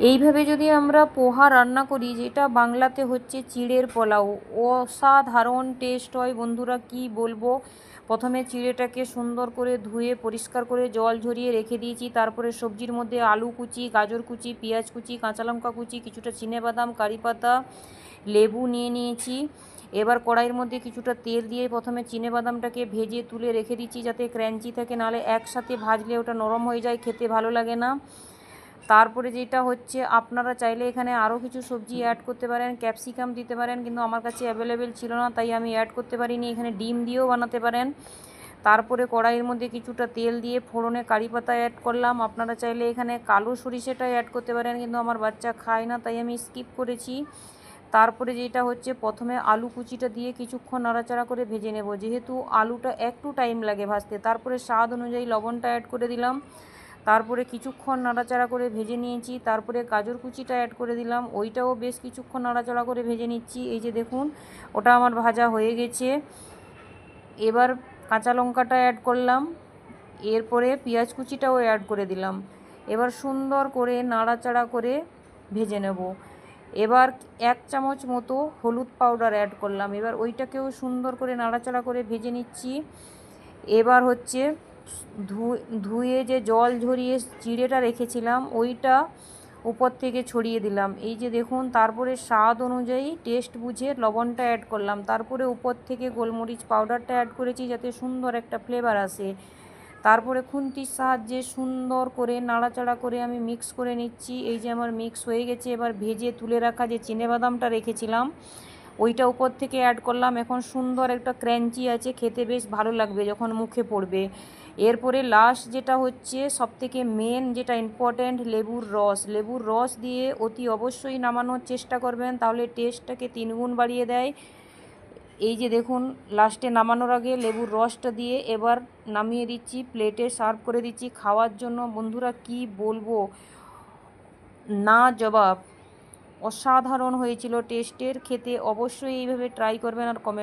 এইভাবে যদি আমরা পোহা রান্না করি, যেটা বাংলাতে হচ্ছে চিড়ের পোলাও, অসাধারণ টেস্ট হয় বন্ধুরা, কি বলবো। প্রথমে চিড়েটাকে সুন্দর করে ধুয়ে পরিষ্কার করে জল ঝরিয়ে রেখে দিয়েছি। তারপরে সবজির মধ্যে আলু কুচি, গাজর কুচি, পেঁয়াজ কুচি, কাঁচা লঙ্কা কুচি, কিছুটা চিনেবাদাম, কারি পাতা, লেবু নিয়ে নিয়েছি। এবার কড়াইয়ের মধ্যে কিছুটা তেল দিয়ে প্রথমে চিনেবাদামটাকে ভেজে তুলে রেখে দিচ্ছি, যাতে ক্র্যাঞ্চি থাকে, নাহলে একসাথে ভাজলে ওটা নরম হয়ে যায়, খেতে ভালো লাগে না। তারপরে যেটা হচ্ছে, আপনারা চাইলে এখানে আরও কিছু সবজি অ্যাড করতে পারেন, ক্যাপসিকাম দিতে পারেন, কিন্তু আমার কাছে অ্যাভেলেবেল ছিল না, তাই আমি অ্যাড করতে পারিনি। এখানে ডিম দিয়েও বানাতে পারেন। তারপরে কড়াইয়ের মধ্যে কিছুটা তেল দিয়ে ফোড়নে কারি পাতা অ্যাড করলাম। আপনারা চাইলে এখানে কালো সরিষাটা অ্যাড করতে পারেন, কিন্তু আমার বাচ্চা খায় না, তাই আমি স্কিপ করেছি। তারপরে যেটা হচ্ছে, প্রথমে আলু কুচিটা দিয়ে কিছুক্ষণ নাড়াচাড়া করে ভেজে নেব, যেহেতু আলুটা একটু টাইম লাগে ভাজতে। তারপরে স্বাদ অনুযায়ী লবণটা অ্যাড করে দিলাম। তারপরে কিছুক্ষণ নাড়াচাড়া করে ভেজে নিয়েছি। তারপরে গাজর কুচিটা অ্যাড করে দিলাম, ওইটাও বেশ কিছুক্ষণ নাড়াচাড়া করে ভেজে নিচ্ছি। এই যে দেখুন, ওটা আমার ভাজা হয়ে গেছে। এবার কাঁচা লঙ্কাটা অ্যাড করলাম, এরপরে পেঁয়াজ কুচিটাও অ্যাড করে দিলাম। এবার সুন্দর করে নাড়াচাড়া করে ভেজে নেব। এবার 1 চামচ মতো হলুদ পাউডার অ্যাড করলাম। এবার ওইটাকেও সুন্দর করে নাড়াচাড়া করে ভেজে নিচ্ছি। এবার হচ্ছে ধুয়ে যে জল ঝরিয়ে চিড়েটা রেখেছিলাম, ওইটা উপর থেকে ছড়িয়ে দিলাম। এই যে দেখুন, তারপরে স্বাদ অনুযায়ী টেস্ট বুঝে লবণটা অ্যাড করলাম। তারপরে উপর থেকে গোলমরিচ পাউডারটা অ্যাড করেছি, যাতে সুন্দর একটা ফ্লেভার আসে। তারপরে খুন্তির সাহায্যে সুন্দর করে নাড়াচাড়া করে আমি মিক্স করে নিচ্ছি। এই যে আমার মিক্স হয়ে গেছে। এবার ভেজে তুলে রাখা যে চিনেবাদামটা রেখেছিলাম, ওইটা উপর থেকে অ্যাড করলাম। এখন সুন্দর একটা ক্র্যাঞ্চি আছে, খেতে বেশ ভালো লাগবে যখন মুখে পড়বে। এরপরে লাস্ট যেটা হচ্ছে, সবথেকে মেন যেটা ইম্পর্ট্যান্ট, লেবুর রস দিয়ে অতি অবশ্যই নামানোর চেষ্টা করবেন, তাহলে টেস্টটাকে 3 গুণ বাড়িয়ে দেয়। এই যে দেখুন, লাস্টে নামানোর আগে লেবুর রসটা দিয়ে এবার নামিয়ে দিচ্ছি, প্লেটে সার্ভ করে দিচ্ছি খাওয়ার জন্য। বন্ধুরা, কি বলবো, না জবাব, অসাধারণ হয়েছিল টেস্টের। খেতে অবশ্যই এইভাবে ট্রাই করবেন আর কমেন্ট